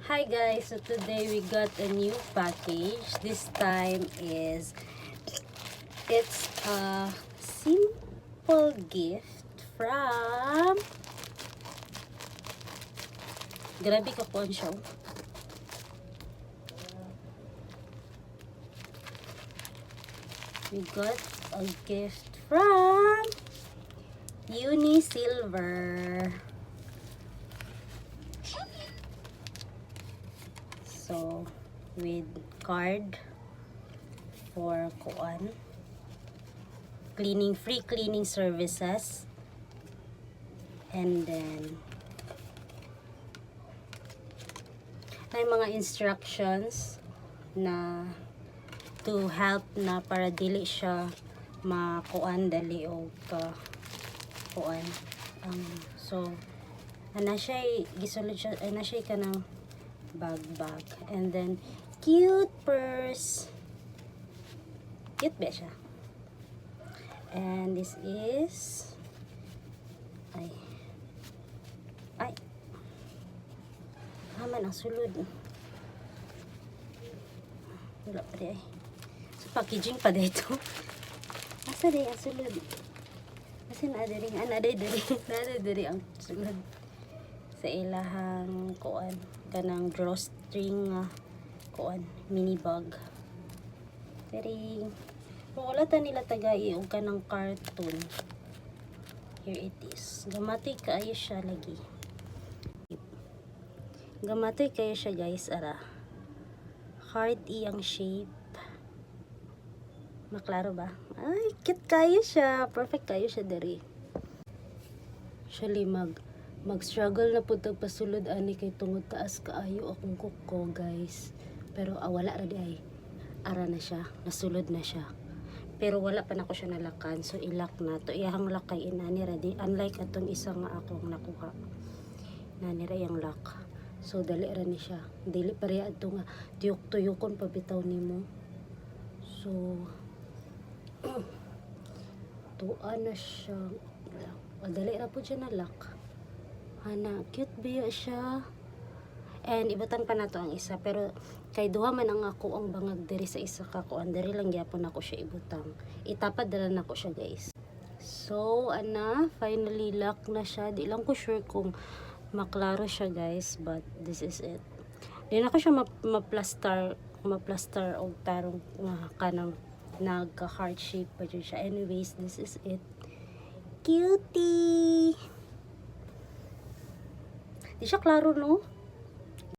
Hi guys, so today we got a new package. This time it's a simple gift from grabe ka po siya. We got a gift from Unisilver. So, with card for kuan, free cleaning services, and then may mga instructions na to help na para dili siya makuan dali o ka kuan. So ana siya gisulod siya, ana siya kanang bag, and then cute purse, cute ba siya, and this is ay haman ang sulod, wala pa rin so packaging pa dito. Asa rin ang sulod, kasi na diri ang sulod sa ilahang kuan kanang drawstring kuan mini bag. Pero kung wala ta nila tagay og kanang carton, here it is. Gamatay kaayo siya lagi. Gamatay kayo siya guys, ara. Heart iyang shape. Maklaro ba? Ay, cute kayo siya. Perfect kayo siya diri. Actually mag-struggle na po tag pasulod ani kay tungod taas kaayo akong kuko guys. Pero wala ra di ay. Ara na siya, nasulod na siya. Pero wala pa na ko siya nalakan, so ilak na to. Iyang lock kay inani ra di. Unlike atong isa nga akong nakuha. Nani ra yang lock. So dali ra ni siya. Dili pa ri adto nga tuyok-tuyokon pabitaw nimo. So tuan na siya. Dali ra po siya na lock. Ana, cute biya siya. And ibutan pa na to ang isa. Pero kay duha man ang ako ang bangag diri sa isa ka kuan. Diri lang gyapon ako siya ibutang. Itapad dala na ko siya guys. So, ana, finally lock na siya. Di lang ko sure kung maklaro siya guys. But this is it. Di na ko siya ma-plaster og tarong kanang nagka-heart shape pa dyan siya. Anyways, this is it. Cutie! Di siya klaro, no?